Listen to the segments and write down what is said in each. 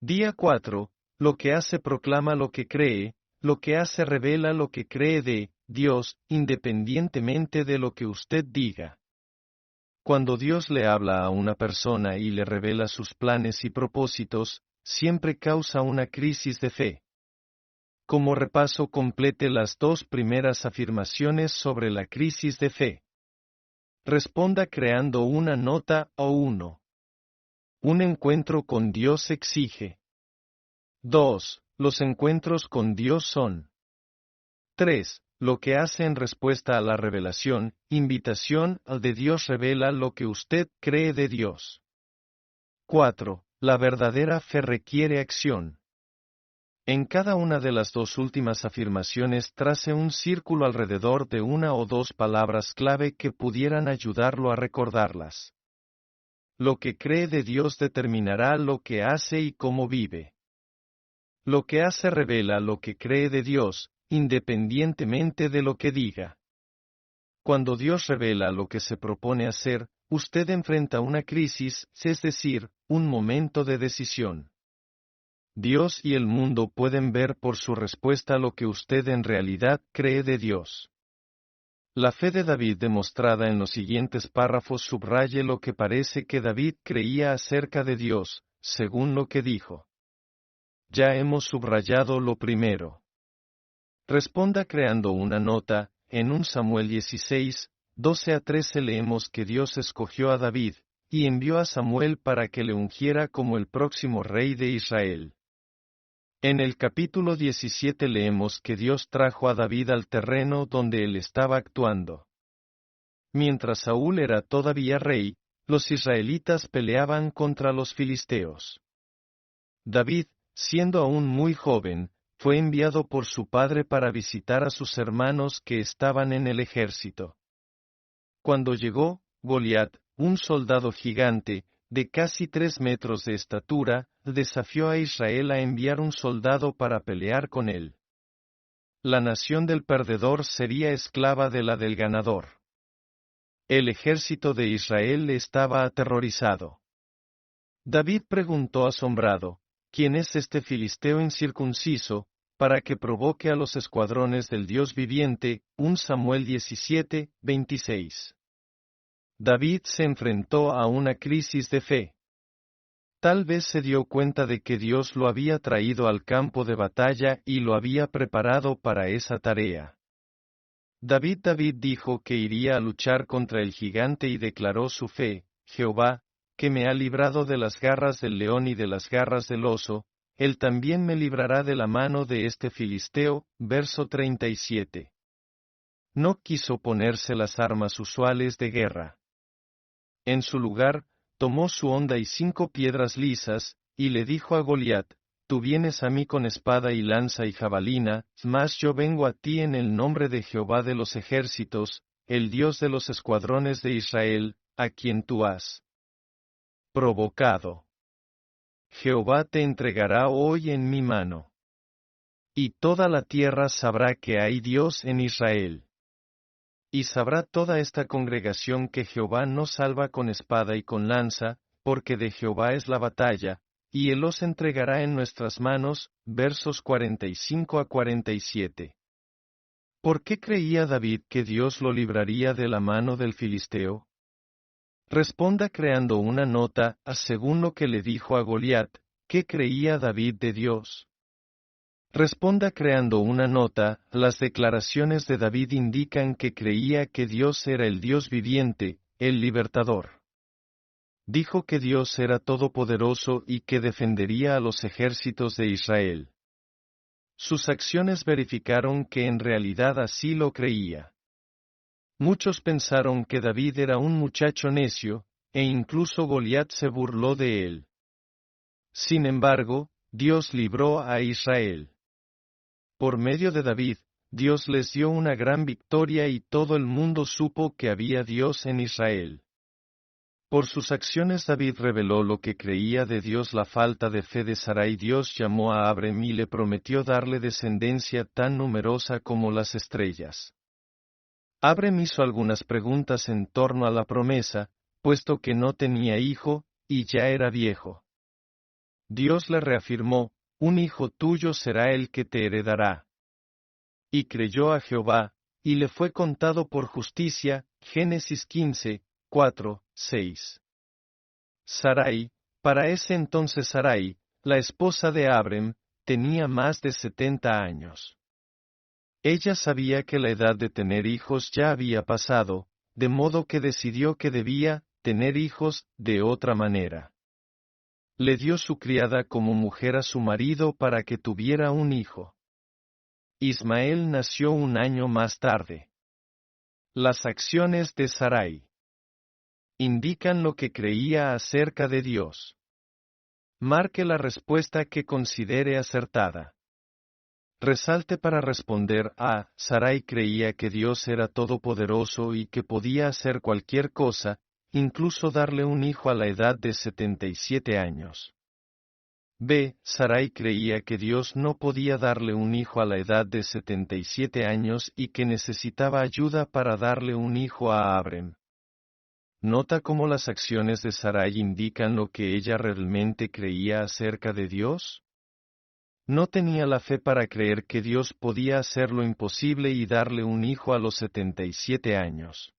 Día 4. Lo que hace proclama lo que cree, lo que hace revela lo que cree de Dios, independientemente de lo que usted diga. Cuando Dios le habla a una persona y le revela sus planes y propósitos, siempre causa una crisis de fe. Como repaso, complete las dos primeras afirmaciones sobre la crisis de fe. Responda creando una nota o uno. Un encuentro con Dios exige. 2. Los encuentros con Dios son. 3. Lo que hace en respuesta a la revelación, invitación al de Dios revela lo que usted cree de Dios. 4. La verdadera fe requiere acción. En cada una de las dos últimas afirmaciones trace un círculo alrededor de una o dos palabras clave que pudieran ayudarlo a recordarlas. Lo que cree de Dios determinará lo que hace y cómo vive. Lo que hace revela lo que cree de Dios, independientemente de lo que diga. Cuando Dios revela lo que se propone hacer, usted enfrenta una crisis, es decir, un momento de decisión. Dios y el mundo pueden ver por su respuesta lo que usted en realidad cree de Dios. La fe de David demostrada en los siguientes párrafos subraye lo que parece que David creía acerca de Dios, según lo que dijo. Ya hemos subrayado lo primero. Responda creando una nota. En 1 Samuel 16, 12-13 leemos que Dios escogió a David, y envió a Samuel para que le ungiera como el próximo rey de Israel. En el capítulo 17 leemos que Dios trajo a David al terreno donde él estaba actuando. Mientras Saúl era todavía rey, los israelitas peleaban contra los filisteos. David, siendo aún muy joven, fue enviado por su padre para visitar a sus hermanos que estaban en el ejército. Cuando llegó, Goliat, un soldado gigante, de casi 3 metros de estatura, desafió a Israel a enviar un soldado para pelear con él. La nación del perdedor sería esclava de la del ganador. El ejército de Israel estaba aterrorizado. David preguntó asombrado, ¿quién es este filisteo incircunciso, para que provoque a los escuadrones del Dios viviente? 1 Samuel 17, 26. David se enfrentó a una crisis de fe. Tal vez se dio cuenta de que Dios lo había traído al campo de batalla y lo había preparado para esa tarea. David dijo que iría a luchar contra el gigante y declaró su fe, Jehová, que me ha librado de las garras del león y de las garras del oso, él también me librará de la mano de este filisteo. Verso 37. No quiso ponerse las armas usuales de guerra. En su lugar, tomó su honda y 5 piedras lisas, y le dijo a Goliat, tú vienes a mí con espada y lanza y jabalina, mas yo vengo a ti en el nombre de Jehová de los ejércitos, el Dios de los escuadrones de Israel, a quien tú has provocado. Jehová te entregará hoy en mi mano. Y toda la tierra sabrá que hay Dios en Israel. Y sabrá toda esta congregación que Jehová no salva con espada y con lanza, porque de Jehová es la batalla, y él los entregará en nuestras manos. Versos 45-47. ¿Por qué creía David que Dios lo libraría de la mano del filisteo? Responda creando una nota, según lo que le dijo a Goliat, ¿qué creía David de Dios? Responda creando una nota. Las declaraciones de David indican que creía que Dios era el Dios viviente, el libertador. Dijo que Dios era todopoderoso y que defendería a los ejércitos de Israel. Sus acciones verificaron que en realidad así lo creía. Muchos pensaron que David era un muchacho necio, e incluso Goliat se burló de él. Sin embargo, Dios libró a Israel. Por medio de David, Dios les dio una gran victoria y todo el mundo supo que había Dios en Israel. Por sus acciones David reveló lo que creía de Dios. La falta de fe de Sarai. Dios llamó a Abraham y le prometió darle descendencia tan numerosa como las estrellas. Abraham hizo algunas preguntas en torno a la promesa, puesto que no tenía hijo, y ya era viejo. Dios le reafirmó, un hijo tuyo será el que te heredará. Y creyó a Jehová, y le fue contado por justicia. Génesis 15, 4, 6. Sarai, para ese entonces Sarai, la esposa de Abrem, tenía más de 70 años. Ella sabía que la edad de tener hijos ya había pasado, de modo que decidió que debía tener hijos de otra manera. Le dio su criada como mujer a su marido para que tuviera un hijo. Ismael nació un año más tarde. Las acciones de Sarai indican lo que creía acerca de Dios. Marque la respuesta que considere acertada. Resalte para responder a, Sarai creía que Dios era todopoderoso y que podía hacer cualquier cosa, incluso darle un hijo a la edad de 77 años. B. Sarai creía que Dios no podía darle un hijo a la edad de 77 años y que necesitaba ayuda para darle un hijo a Abrem. ¿Nota cómo las acciones de Sarai indican lo que ella realmente creía acerca de Dios? No tenía la fe para creer que Dios podía hacer lo imposible y darle un hijo a los 77 años.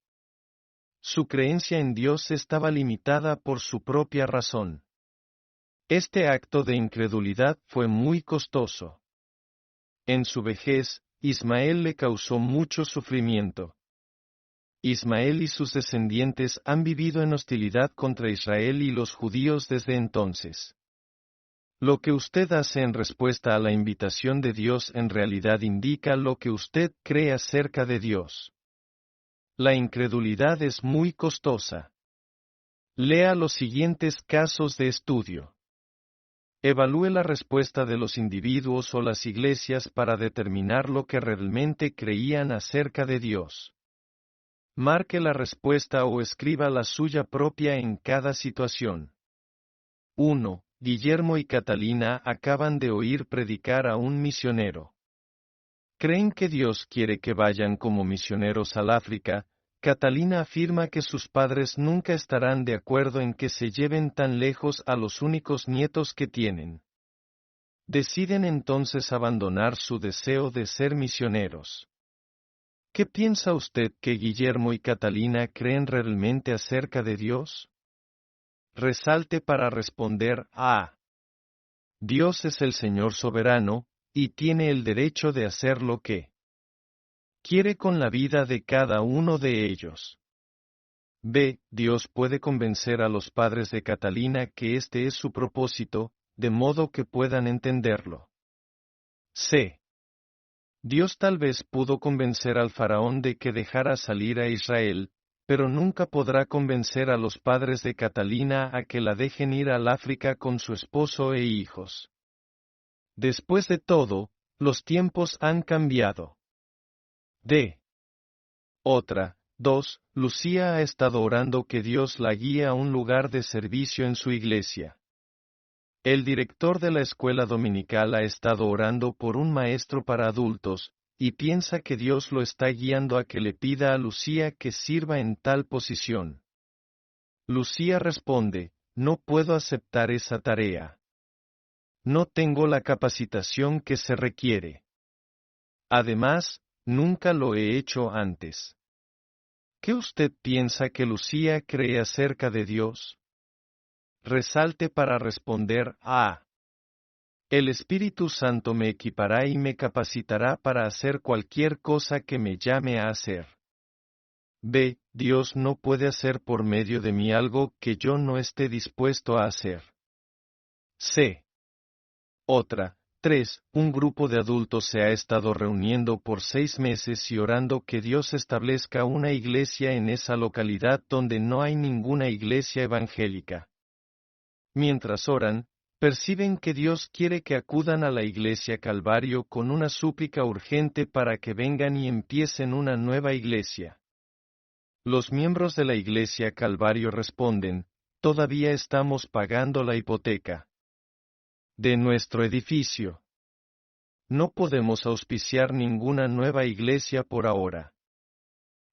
Su creencia en Dios estaba limitada por su propia razón. Este acto de incredulidad fue muy costoso. En su vejez, Ismael le causó mucho sufrimiento. Ismael y sus descendientes han vivido en hostilidad contra Israel y los judíos desde entonces. Lo que usted hace en respuesta a la invitación de Dios en realidad indica lo que usted cree acerca de Dios. La incredulidad es muy costosa. Lea los siguientes casos de estudio. Evalúe la respuesta de los individuos o las iglesias para determinar lo que realmente creían acerca de Dios. Marque la respuesta o escriba la suya propia en cada situación. 1. Guillermo y Catalina acaban de oír predicar a un misionero. ¿Creen que Dios quiere que vayan como misioneros al África? Catalina afirma que sus padres nunca estarán de acuerdo en que se lleven tan lejos a los únicos nietos que tienen. Deciden entonces abandonar su deseo de ser misioneros. ¿Qué piensa usted que Guillermo y Catalina creen realmente acerca de Dios? Resalte para responder a. Dios es el Señor soberano, y tiene el derecho de hacer lo que quiere con la vida de cada uno de ellos. B. Dios puede convencer a los padres de Catalina que este es su propósito, de modo que puedan entenderlo. C. Dios tal vez pudo convencer al faraón de que dejara salir a Israel, pero nunca podrá convencer a los padres de Catalina a que la dejen ir al África con su esposo e hijos. Después de todo, los tiempos han cambiado. D. Otra. 2. Lucía ha estado orando que Dios la guíe a un lugar de servicio en su iglesia. El director de la escuela dominical ha estado orando por un maestro para adultos, y piensa que Dios lo está guiando a que le pida a Lucía que sirva en tal posición. Lucía responde, no puedo aceptar esa tarea. No tengo la capacitación que se requiere. Además, nunca lo he hecho antes. ¿Qué usted piensa que Lucía cree acerca de Dios? Resalte para responder a. El Espíritu Santo me equipará y me capacitará para hacer cualquier cosa que me llame a hacer. B. Dios no puede hacer por medio de mí algo que yo no esté dispuesto a hacer. C. Otra. 3. Un grupo de adultos se ha estado reuniendo por 6 meses y orando que Dios establezca una iglesia en esa localidad donde no hay ninguna iglesia evangélica. Mientras oran, perciben que Dios quiere que acudan a la iglesia Calvario con una súplica urgente para que vengan y empiecen una nueva iglesia. Los miembros de la iglesia Calvario responden, todavía estamos pagando la hipoteca de nuestro edificio. No podemos auspiciar ninguna nueva iglesia por ahora.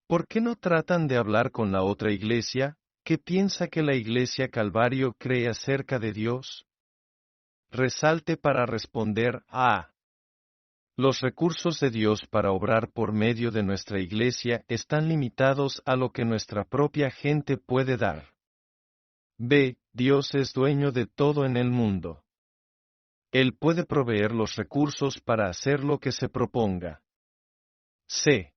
¿Por qué no tratan de hablar con la otra iglesia? ¿Qué piensa que la iglesia Calvario cree acerca de Dios? resalte para responder a. Los recursos de Dios para obrar por medio de nuestra iglesia están limitados a lo que nuestra propia gente puede dar. B. Dios es dueño de todo en el mundo. Él puede proveer los recursos para hacer lo que se proponga. C.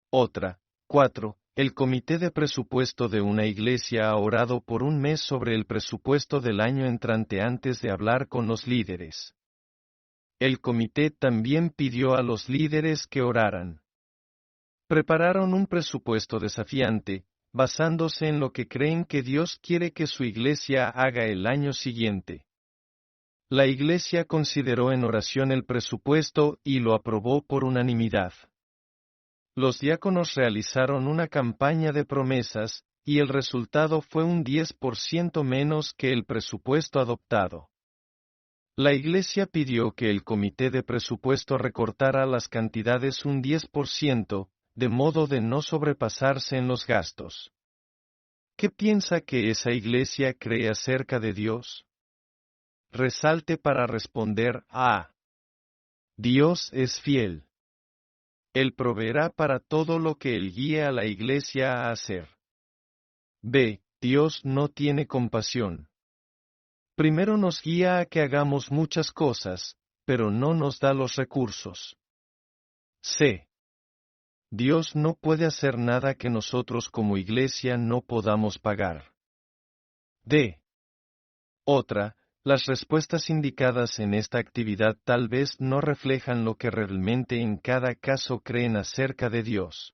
Otra. 4. El comité de presupuesto de una iglesia ha orado por un mes sobre el presupuesto del año entrante antes de hablar con los líderes. El comité también pidió a los líderes que oraran. Prepararon un presupuesto desafiante, basándose en lo que creen que Dios quiere que su iglesia haga el año siguiente. La iglesia consideró en oración el presupuesto y lo aprobó por unanimidad. Los diáconos realizaron una campaña de promesas, y el resultado fue un 10% menos que el presupuesto adoptado. La iglesia pidió que el comité de presupuesto recortara las cantidades un 10%, de modo de no sobrepasarse en los gastos. ¿Qué piensa que esa iglesia cree acerca de Dios? Resalte para responder a. Dios es fiel. Él proveerá para todo lo que Él guíe a la iglesia a hacer. B. Dios no tiene compasión. Primero nos guía a que hagamos muchas cosas, pero no nos da los recursos. C. Dios no puede hacer nada que nosotros como iglesia no podamos pagar. D. Otra. Las respuestas indicadas en esta actividad tal vez no reflejan lo que realmente en cada caso creen acerca de Dios.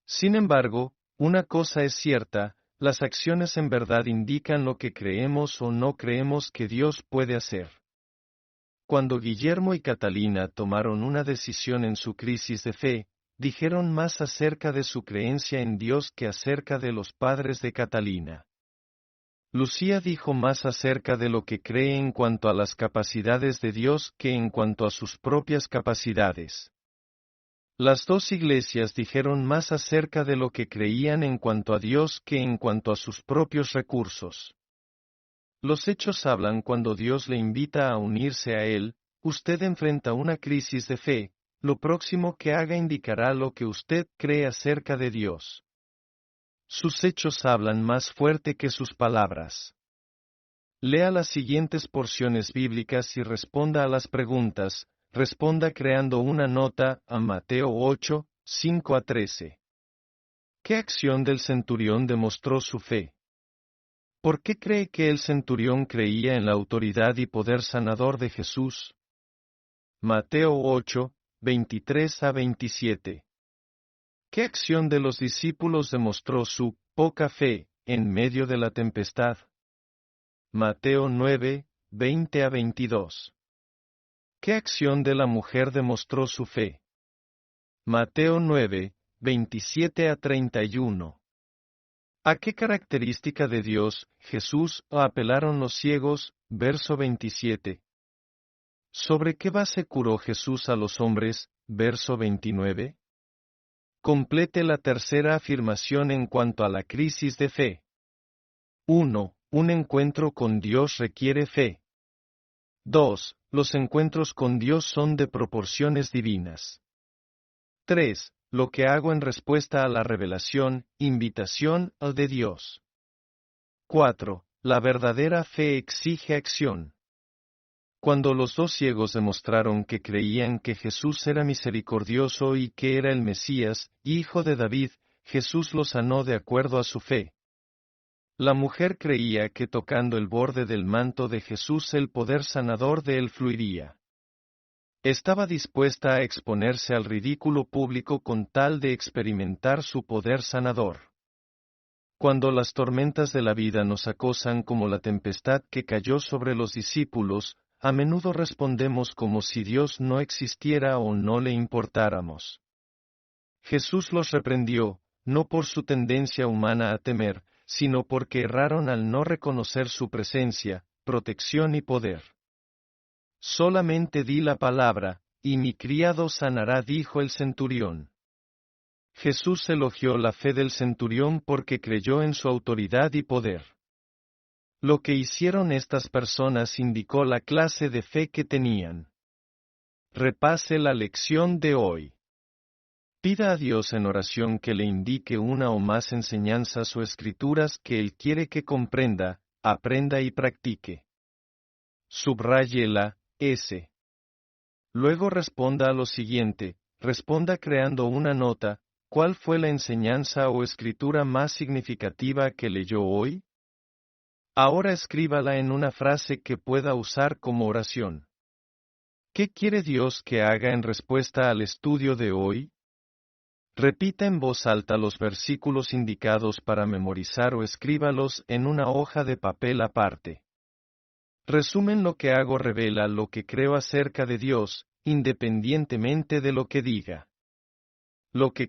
Sin embargo, una cosa es cierta, las acciones en verdad indican lo que creemos o no creemos que Dios puede hacer. Cuando Guillermo y Catalina tomaron una decisión en su crisis de fe, dijeron más acerca de su creencia en Dios que acerca de los padres de Catalina. Lucía dijo más acerca de lo que cree en cuanto a las capacidades de Dios que en cuanto a sus propias capacidades. Las dos iglesias dijeron más acerca de lo que creían en cuanto a Dios que en cuanto a sus propios recursos. Los hechos hablan cuando Dios le invita a unirse a Él. Usted enfrenta una crisis de fe, lo próximo que haga indicará lo que usted cree acerca de Dios. Sus hechos hablan más fuerte que sus palabras. Lea las siguientes porciones bíblicas y responda a las preguntas. Responda creando una nota a Mateo 8, 5 a 13. ¿Qué acción del centurión demostró su fe? ¿Por qué cree que el centurión creía en la autoridad y poder sanador de Jesús? Mateo 8, 23 a 27. ¿Qué acción de los discípulos demostró su poca fe en medio de la tempestad? Mateo 9, 20 a 22. ¿Qué acción de la mujer demostró su fe? Mateo 9, 27 a 31. ¿A qué característica de Dios, Jesús, apelaron los ciegos? Verso 27. ¿Sobre qué base curó Jesús a los hombres? Verso 29. Complete la tercera afirmación en cuanto a la crisis de fe. 1. Un encuentro con Dios requiere fe. 2. Los encuentros con Dios son de proporciones divinas. 3. Lo que hago en respuesta a la revelación, invitación de Dios. 4. La verdadera fe exige acción. Cuando los dos ciegos demostraron que creían que Jesús era misericordioso y que era el Mesías, hijo de David, Jesús los sanó de acuerdo a su fe. La mujer creía que tocando el borde del manto de Jesús el poder sanador de él fluiría. Estaba dispuesta a exponerse al ridículo público con tal de experimentar su poder sanador. Cuando las tormentas de la vida nos acosan como la tempestad que cayó sobre los discípulos, a menudo respondemos como si Dios no existiera o no le importáramos. Jesús los reprendió, no por su tendencia humana a temer, sino porque erraron al no reconocer su presencia, protección y poder. Solamente di la palabra, y mi criado sanará, dijo el centurión. Jesús elogió la fe del centurión porque creyó en su autoridad y poder. Lo que hicieron estas personas indicó la clase de fe que tenían. Repase la lección de hoy. Pida a Dios en oración que le indique una o más enseñanzas o escrituras que Él quiere que comprenda, aprenda y practique. Subraye la S. Luego responda a lo siguiente, responda creando una nota. ¿Cuál fue la enseñanza o escritura más significativa que leyó hoy? Ahora escríbala en una frase que pueda usar como oración. ¿Qué quiere Dios que haga en respuesta al estudio de hoy? Repita en voz alta los versículos indicados para memorizar o escríbalos en una hoja de papel aparte. Resumen: lo que hago revela lo que creo acerca de Dios, independientemente de lo que diga. Lo que